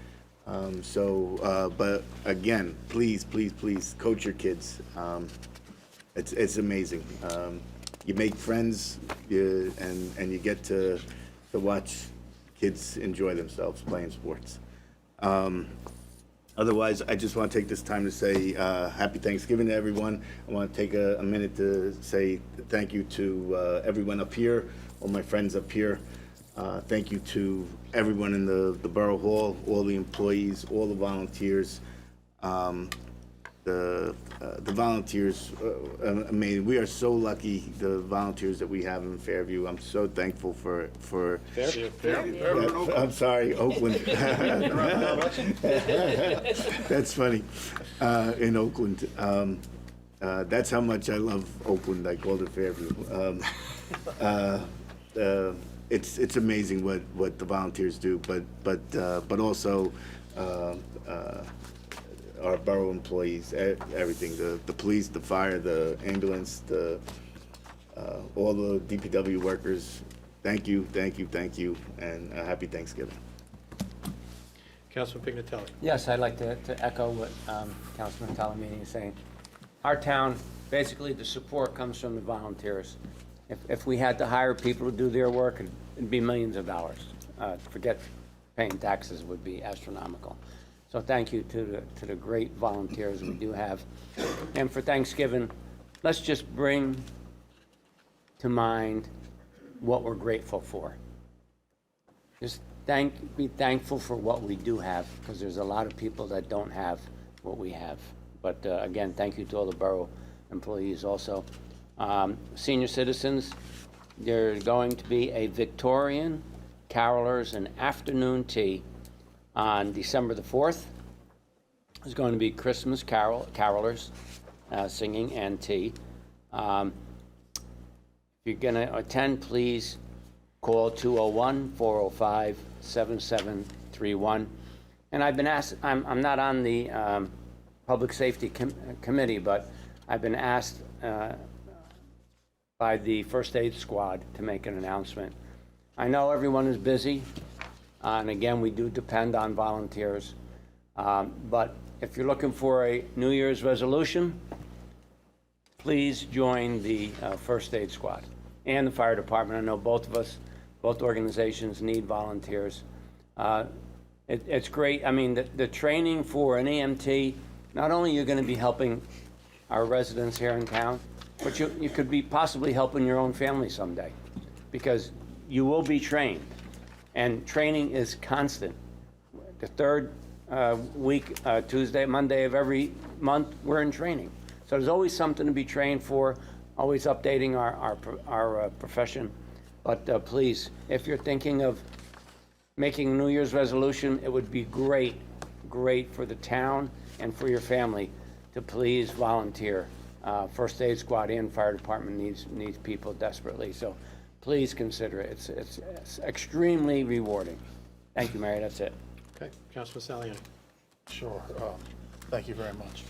But again, please coach your kids. It's amazing. You make friends, and you get to watch kids enjoy themselves playing sports. Otherwise, I just want to take this time to say happy Thanksgiving to everyone. I want to take a minute to say thank you to everyone up here, all my friends up here. Thank you to everyone in the Borough Hall, all the employees, all the volunteers. The volunteers, amazing. We are so lucky, the volunteers that we have in Fairview. I'm so thankful for Fairview. I'm sorry, Oakland. That's funny. In Oakland. That's how much I love Oakland. I called it Fairview. It's amazing what the volunteers do, but also our borough employees, everything, the police, the fire, the ambulance, all the DPW workers. Thank you, and happy Thanksgiving. Councilman Pignatelli. Yes, I'd like to echo what Councilman Talamini is saying. Our town, basically, the support comes from the volunteers. If we had to hire people to do their work, it'd be millions of dollars. Forget paying taxes would be astronomical. So thank you to the great volunteers we do have. And for Thanksgiving, let's just bring to mind what we're grateful for. Just be thankful for what we do have, because there's a lot of people that don't have what we have. But again, thank you to all the borough employees also. Senior citizens, there's going to be a Victorian carolers and afternoon tea on December the 4th. There's going to be Christmas carolers singing and tea. If you're going to attend, please call 201-405-7731. And I've been asked, I'm not on the Public Safety Committee, but I've been asked by the First Aid Squad to make an announcement. I know everyone is busy, and again, we do depend on volunteers. But if you're looking for a New Year's resolution, please join the First Aid Squad and the Fire Department. I know both organizations need volunteers. It's great. I mean, the training for an EMT, not only are you going to be helping our residents here in town, but you could be possibly helping your own family someday, because you will be trained. And training is constant. The third week, Monday of every month, we're in training. So there's always something to be trained for, always updating our profession. But please, if you're thinking of making a New Year's resolution, it would be great for the town and for your family to please volunteer. First Aid Squad and Fire Department needs people desperately. So please consider it. It's extremely rewarding. Thank you, Mary. That's it. Okay, Councilman Saliani. Sure. Thank you very much.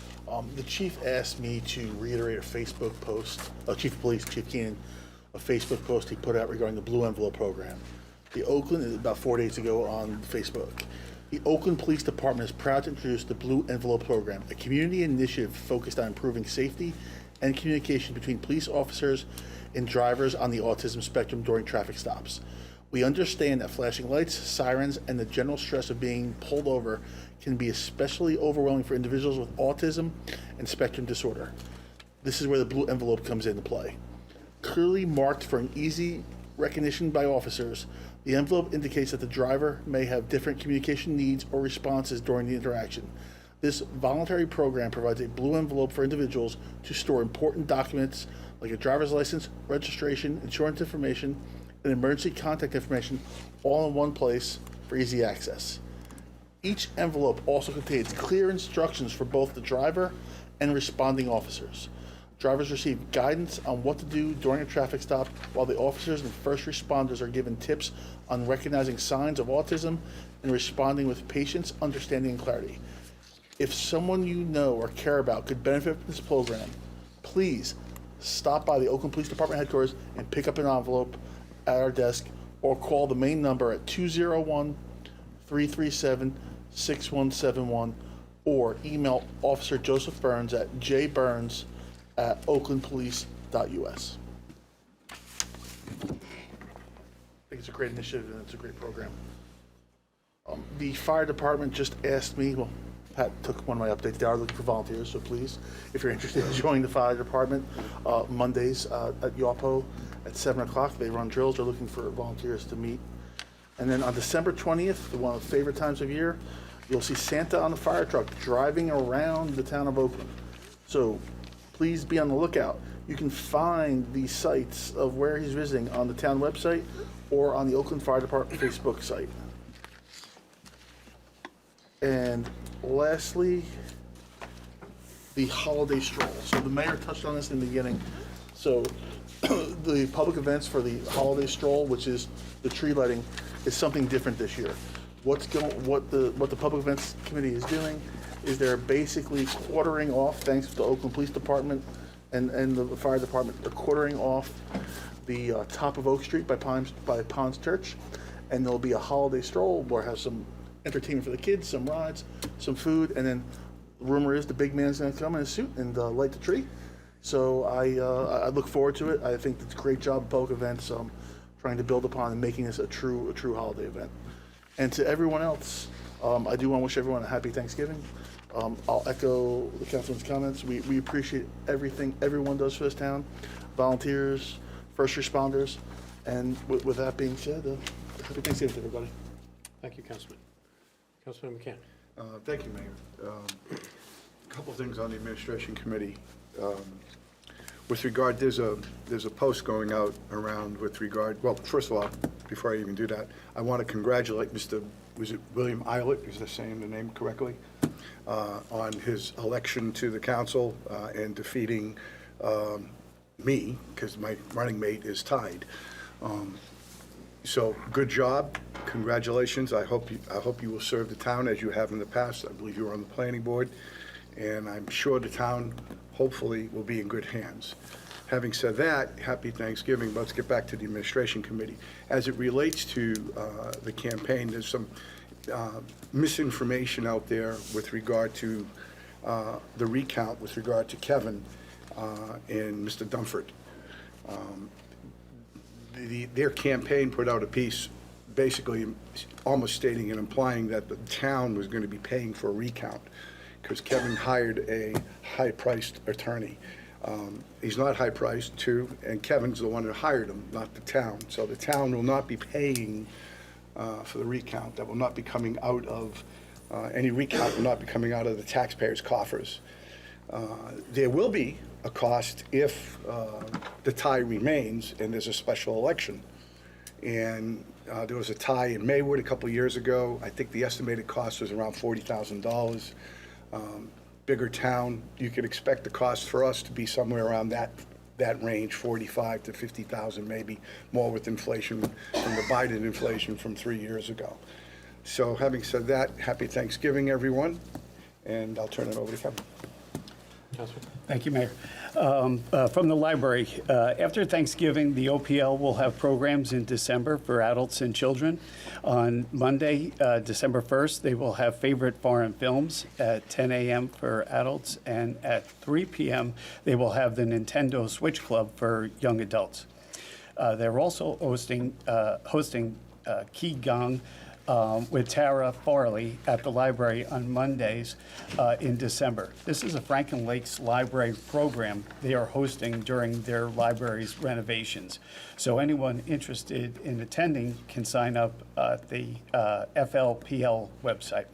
The chief asked me to reiterate a Facebook post, Chief of Police, Chief Keenan, a Facebook post he put out regarding the Blue Envelope program. The Oakland, about 4 days ago on Facebook. The Oakland Police Department is proud to introduce the Blue Envelope program, a community initiative focused on improving safety and communication between police officers and drivers on the autism spectrum during traffic stops. We understand that flashing lights, sirens, and the general stress of being pulled over can be especially overwhelming for individuals with autism and spectrum disorder. This is where the Blue Envelope comes into play. Clearly marked for an easy recognition by officers, The envelope indicates that the driver may have different communication needs or responses during the interaction. This voluntary program provides a blue envelope for individuals to store important documents like a driver's license, registration, insurance information, and emergency contact information all in one place for easy access. Each envelope also contains clear instructions for both the driver and responding officers. Drivers receive guidance on what to do during a traffic stop, while the officers and first responders are given tips on recognizing signs of autism and responding with patience, understanding, and clarity. If someone you know or care about could benefit from this program, please stop by the Oakland Police Department headquarters and pick up an envelope at our desk, or call the main number at 201-337-6171, or email Officer Joseph Burns at jburns@oaklandpolice.us. I think it's a great initiative and it's a great program. The fire department just asked me, well, Pat took one of my updates. They are looking for volunteers, so please, if you're interested in joining the fire department, Mondays at YAPO at 7 o'clock, they run drills. They're looking for volunteers to meet. And then on December 20th, one of the favorite times of year, you'll see Santa on the fire truck driving around the town of Oakland. So please be on the lookout. You can find the sites of where he's visiting on the town website or on the Oakland Fire Department Facebook site. And lastly, the holiday stroll. So the mayor touched on this in the beginning. So the public events for the holiday stroll, which is the tree lighting, is something different this year. What the public events committee is doing is they're basically quartering off, thanks to the Oakland Police Department and the fire department, they're quartering off the top of Oak Street by Ponds Church, and there'll be a holiday stroll where it has some entertainment for the kids, some rides, some food, and then rumor is the big man's going to come in a suit and light the tree. So I look forward to it. I think it's a great job, public events, trying to build upon and making this a true holiday event. And to everyone else, I do want to wish everyone a happy Thanksgiving. I'll echo the councilman's comments. We appreciate everything everyone does for this town, volunteers, first responders, and with that being said, happy Thanksgiving to everybody. Thank you, Councilman. Councilman McCann. Thank you, Mayor. A couple of things on the administration committee. With regard, there's a post going out around with regard, well, first of all, before I even do that, I want to congratulate was it William Eilert, is that saying the name correctly, on his election to the council and defeating me, because my running mate is tied. So good job, congratulations. I hope you will serve the town as you have in the past. I believe you were on the planning board, and I'm sure the town hopefully will be in good hands. Having said that, happy Thanksgiving. Let's get back to the administration committee. As it relates to the campaign, there's some misinformation out there with regard to the recount with regard to Kevin and Mr. Dunford. Their campaign put out a piece basically almost stating and implying that the town was going to be paying for a recount because Kevin hired a high-priced attorney. He's not high-priced, too, and Kevin's the one that hired him, not the town. So the town will not be paying for the recount. That will not be coming out of, any recount will not be coming out of the taxpayers' coffers. There will be a cost if the tie remains and there's a special election. And there was a tie in Maywood a couple of years ago. I think the estimated cost was around $40,000. Bigger town, you could expect the cost for us to be somewhere around that range, 45 to 50,000, maybe more with inflation from the Biden inflation from 3 years ago. So having said that, happy Thanksgiving, everyone, and I'll turn it over to Kevin. Thank you, Mayor. From the library, after Thanksgiving, the OPL will have programs in December for adults and children. On Monday, December 1st, they will have favorite foreign films at 10 a.m. for adults, and at 3 p.m., they will have the Nintendo Switch Club for young adults. They're also hosting Qigong with Tara Farley at the library on Mondays in December. This is a Franklin Lakes Library program they are hosting during their library's renovations. So anyone interested in attending can sign up at the FLPL website.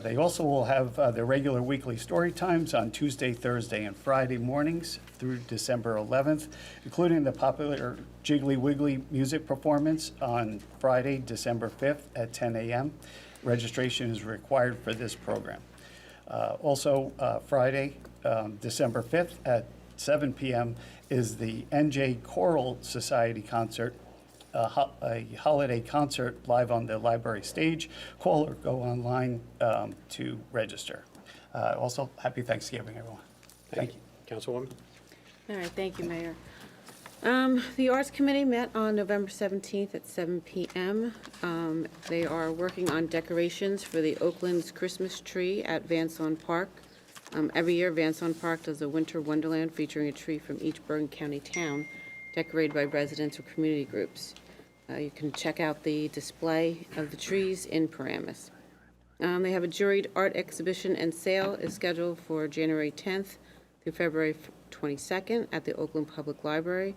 They also will have their regular weekly story times on Tuesday, Thursday, and Friday mornings through December 11th, including the popular Jiggly Wiggly music performance on Friday, December 5th at 10 a.m. Registration is required for this program. Friday, December 5th at 7 p.m. is the NJ Choral Society concert, a holiday concert live on the library stage. Call or go online to register. Also, happy Thanksgiving, everyone. Thank you. Councilwoman? All right, thank you, Mayor. The Arts Committee met on November 17th at 7 p.m. They are working on decorations for the Oakland's Christmas tree at Vanson Park. Every year, Vanson Park does a winter wonderland featuring a tree from each Bergen County town, decorated by residents or community groups. You can check out the display of the trees in Paramus. They have a juried art exhibition and sale is scheduled for January 10th through February 22nd at the Oakland Public Library.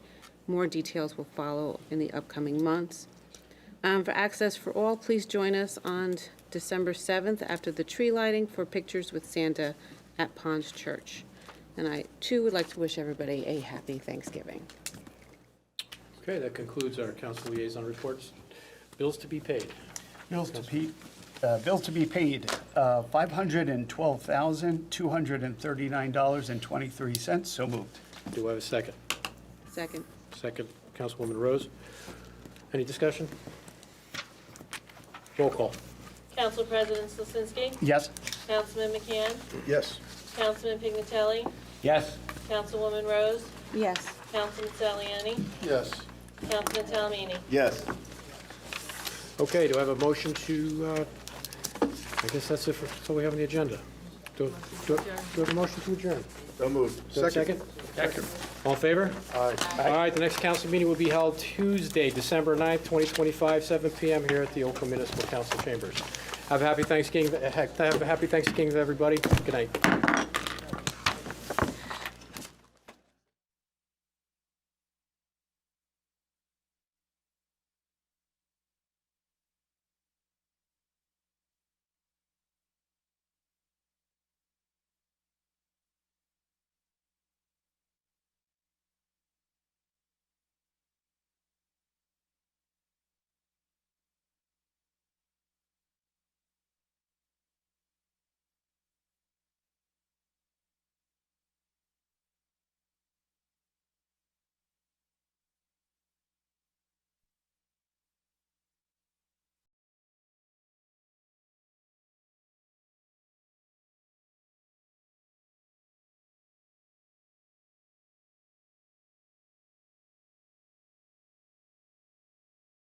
More details will follow in the upcoming months. For Access for All, please join us on December 7th after the tree lighting for pictures with Santa at Ponds Church. And I, too, would like to wish everybody a happy Thanksgiving. Okay, that concludes our council liaison reports. Bills to be paid. Bills to be paid, $512,239.23. So moved. Do I have a second? Second. Second, Councilwoman Rose. Any discussion? Roll call. Council President Slasinski? Yes. Councilman McCann? Yes. Councilman Pignatelli? Yes. Councilwoman Rose? Yes. Councilman Saliani? Yes. Councilman Talamini? Yes. Okay, do I have a motion to, I guess that's it, that's all we have on the agenda. Do I have a motion to adjourn? So moved. Do I have a second? Second. All in favor? Aye. All right, the next council meeting will be held Tuesday, December 9th, 2025, 7 p.m. here at the Oakland Municipal Council Chambers. Have a happy Thanksgiving, everybody. Good night.